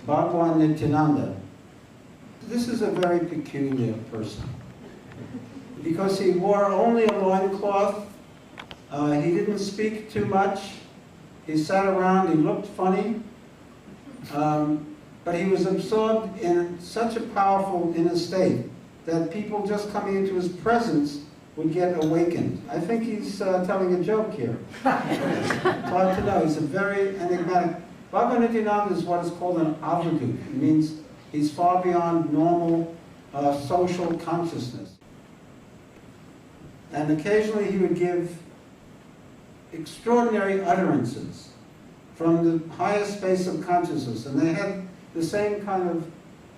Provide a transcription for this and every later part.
Bhagwan Nityananda. This is a very peculiar person because he wore only a loincloth. He didn't speak too much. He sat around, he looked funny, but he was absorbed in such a powerful inner state that people just coming into his presence would get awakened. I think he's telling a joke here. It's hard to know. He's a very enigmatic. Bhagwan Nityananda is what is called an avadut. It means he's far beyond normal social consciousness. And occasionally he would give extraordinary utterances from the highest space of consciousness. And they had the same kind of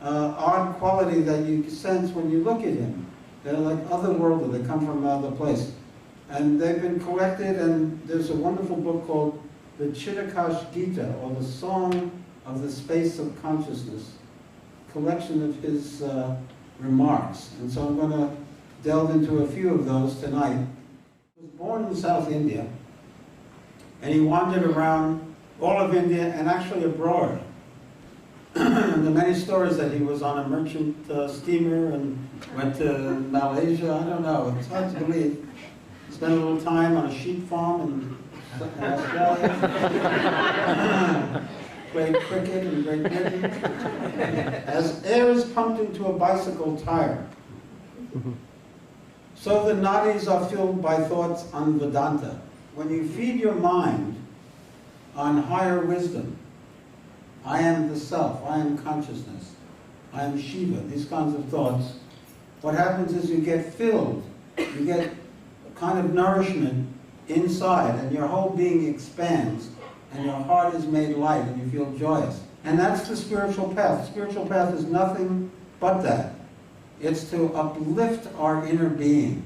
odd quality that you sense when you look at him. They're like otherworldly, they come from another place. And they've been collected, and there's a wonderful book called the Chittakash Gita, or the Song of the Space of Consciousness, collection of his remarks. And so I'm going to delve into a few of those tonight. He was born in South India, and he wandered around all of India and actually abroad. There are many stories that he was on a merchant steamer and went to Malaysia. I don't know. It's hard to believe. Spent a little time on a sheep farm in Australia. Played cricket in Great Britain. As air is pumped into a bicycle tire, so the nadis are filled by thoughts on Vedanta. When you feed your mind on higher wisdom, I am the self, I am consciousness, I am Shiva, these kinds of thoughts, what happens is you get filled, you get a kind of nourishment inside, and your whole being expands, and your heart is made light, and you feel joyous. And that's the spiritual path. The spiritual path is nothing but that. It's to uplift our inner being.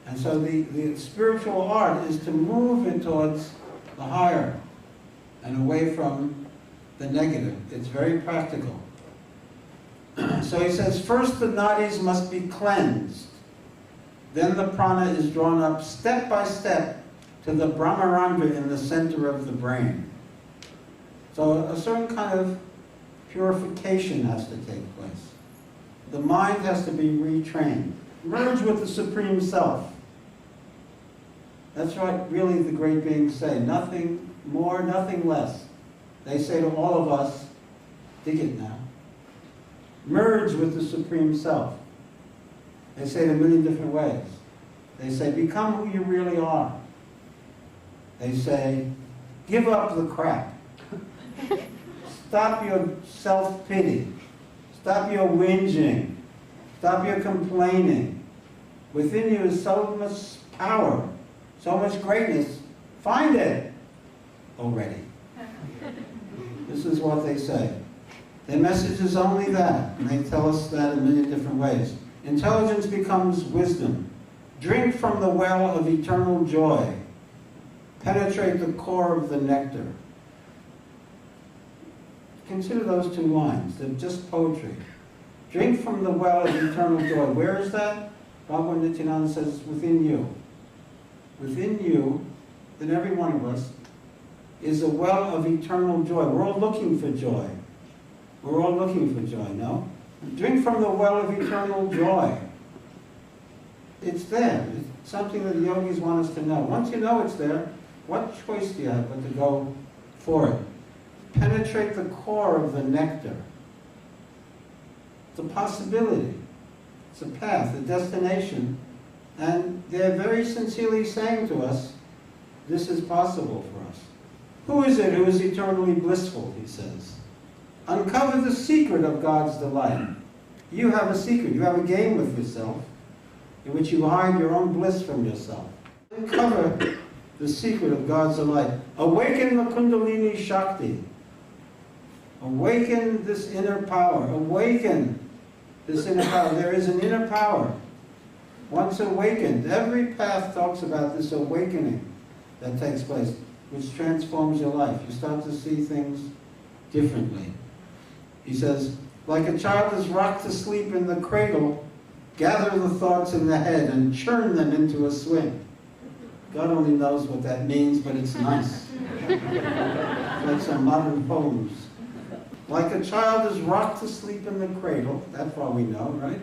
And so the spiritual art is to move it towards the higher and away from the negative. It's very practical. So he says, first the nadis must be cleansed. Then the prana is drawn up step by step to the Brahmarandra in the center of the brain. So a certain kind of purification has to take place. The mind has to be retrained. Merge with the Supreme Self. That's what really the great beings say. Nothing more, nothing less. They say to all of us, dig it now. Merge with the Supreme Self. They say it a million different ways. They say, become who you really are. They say, give up the crap. Stop your self-pity. Stop your whinging. Stop your complaining. Within you is so much power, so much greatness. Find it already. This is what they say. Their message is only that, and they tell us that in many different ways. Intelligence becomes wisdom. Drink from the well of eternal joy. Penetrate the core of the nectar. Consider those two lines. They're just poetry. Drink from the well of eternal joy. Where is that? Bhagwan Nityananda says, within you. Within you, in every one of us, is a well of eternal joy. We're all looking for joy. We're all looking for joy, no? Drink from the well of eternal joy. It's there. It's something that the yogis want us to know. Once you know it's there, what choice do you have but to go for it? Penetrate the core of the nectar. It's a possibility. It's a path, a destination. And they're very sincerely saying to us, this is possible for us. Who is it who is eternally blissful, he says. Uncover the secret of God's delight. You have a secret. You have a game with yourself in which you hide your own bliss from yourself. Uncover the secret of God's delight. Awaken the Kundalini Shakti. Awaken this inner power. Awaken this inner power. There is an inner power. Once awakened, every path talks about this awakening that takes place, which transforms your life. You start to see things differently. He says, like a child is rocked to sleep in the cradle, gather the thoughts in the head and churn them into a swing. God only knows what that means, but it's nice. Like some modern poems. Like a child is rocked to sleep in the cradle, that's all we know, right?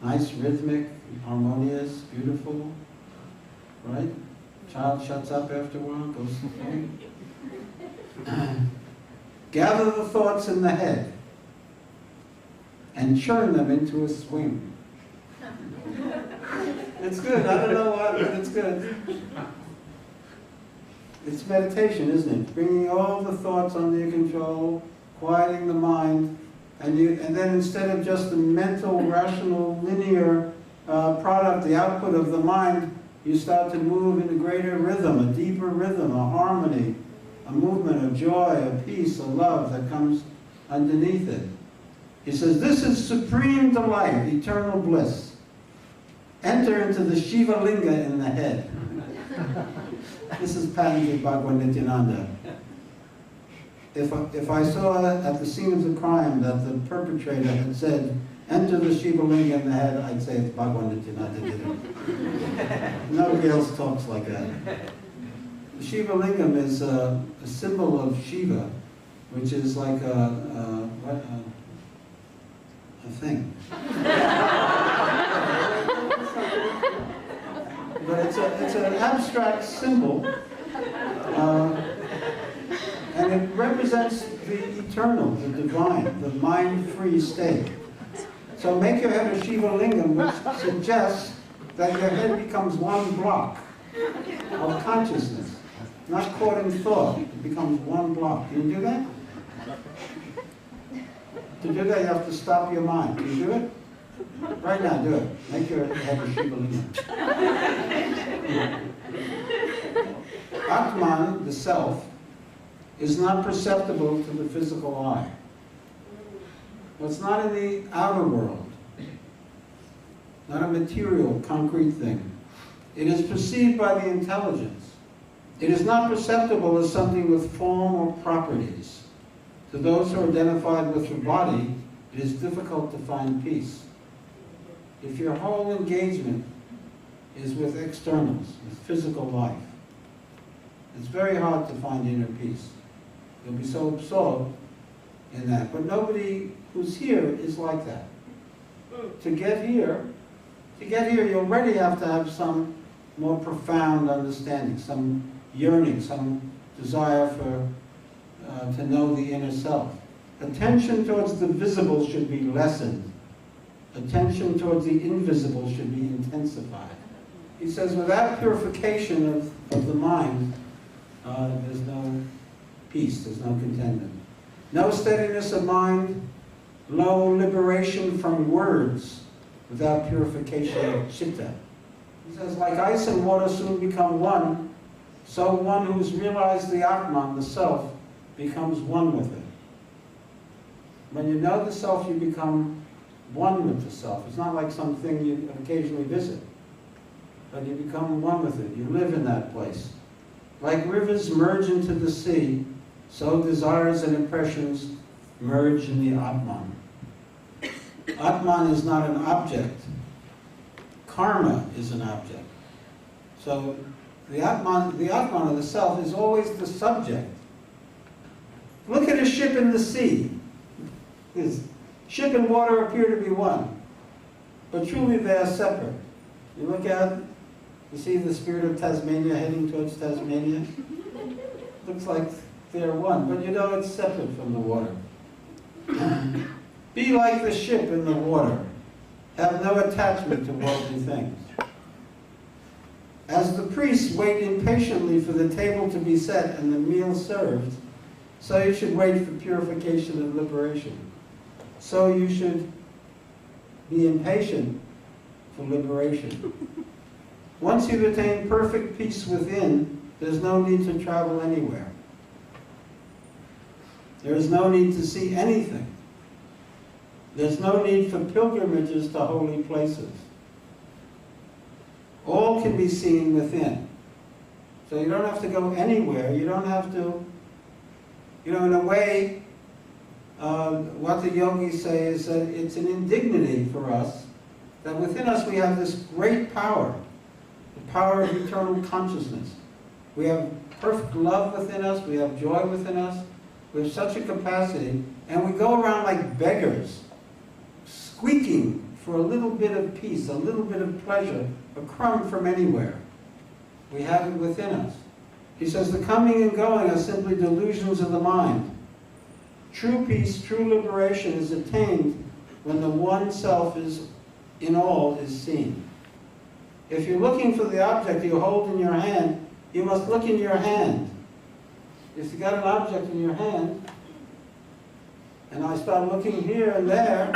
Nice, rhythmic, harmonious, beautiful, right? Child shuts up after a while, goes to sleep. Gather the thoughts in the head and churn them into a swing. It's good, I don't know why, but it's good. It's meditation, isn't it? Bringing all the thoughts under your control, quieting the mind, and then instead of just the mental, rational, linear product, the output of the mind, you start to move in a greater rhythm, a deeper rhythm, a harmony, a movement of joy, of peace, of love that comes underneath it. He says, this is supreme delight, eternal bliss. Enter into the Shiva Linga in the head. This is patented by Nityananda. If I saw at the scene of the crime that the perpetrator had said, enter the Shiva Linga in the head, I'd say it's Bhagwan Nityananda did it. Nobody else talks like that. The Shiva Lingam is a symbol of Shiva, which is like a thing. But it's an abstract symbol, and it represents the eternal, the divine, the mind-free state. So make your head a Shiva Lingam, which suggests that your head becomes one block of consciousness, not caught in thought. It becomes one block. Can you do that? To do that, you have to stop your mind. Can you do it? Right now, do it. Make your head a Shiva Lingam. Atman, the self, is not perceptible to the physical eye. Well, it's not in the outer world, not a material, concrete thing. It is perceived by the intelligence. It is not perceptible as something with form or properties. To those who are identified with the body, it is difficult to find peace. If your whole engagement is with externals, with physical life, it's very hard to find inner peace. You'll be so absorbed in that. But nobody who's here is like that. To get here, you already have to have some more profound understanding, some yearning, some desire for to know the inner self. Attention towards the visible should be lessened. Attention towards the invisible should be intensified. He says without purification of the mind, there's no peace, there's no contentment. No steadiness of mind, no liberation from words without purification of chitta. He says, like ice and water soon become one, so one who's realized the Atman, the self, becomes one with it. When you know the self, you become one with the self. It's not like something you occasionally visit, but you become one with it. You live in that place. Like rivers merge into the sea, so desires and impressions merge in the Atman. Atman is not an object. Karma is an object. So the Atman of the self is always the subject. Look at a ship in the sea. Ship and water appear to be one, but truly they are separate. You look out, you see the spirit of Tasmania heading towards Tasmania. Looks like they're one, but you know it's separate from the water. Be like the ship in the water. Have no attachment to worldly things. As the priests wait impatiently for the table to be set and the meal served, so you should wait for purification and liberation. So you should be impatient for liberation. Once you've attained perfect peace within, there's no need to travel anywhere. There is no need to see anything. There's no need for pilgrimages to holy places. All can be seen within. So you don't have to go anywhere. You don't have to, in a way, what the yogis say is that it's an indignity for us that within us we have this great power, the power of eternal consciousness. We have perfect love within us, we have joy within us, We have such a capacity, and we go around like beggars, squeaking for a little bit of peace, a little bit of pleasure, a crumb from anywhere. We have it within us. He says the coming and going are simply delusions of the mind. True peace, true liberation is attained when the one self is in all is seen. If you're looking for the object you hold in your hand, you must look in your hand. If you got an object in your hand, and I start looking here and there,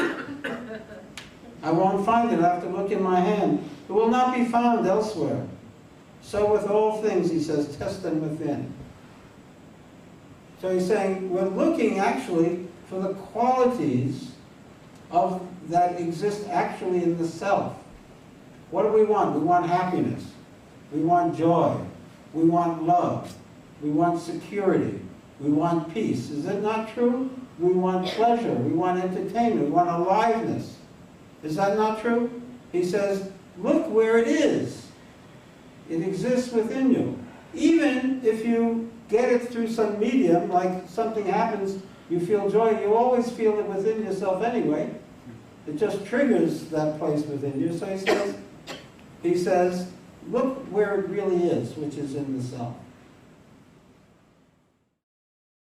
I won't find it. I have to look in my hand. It will not be found elsewhere. So with all things, he says, test them within. So he's saying we're looking actually for the qualities that exist actually in the self. What do we want? We want happiness. We want joy. We want love. We want security. We want peace. Is it not true? We want pleasure. We want entertainment. We want aliveness. Is that not true? He says, look where it is. It exists within you. Even if you get it through some medium, like something happens, you feel joy, you always feel it within yourself anyway. It just triggers that place within you. So he says, look where it really is, which is in the self.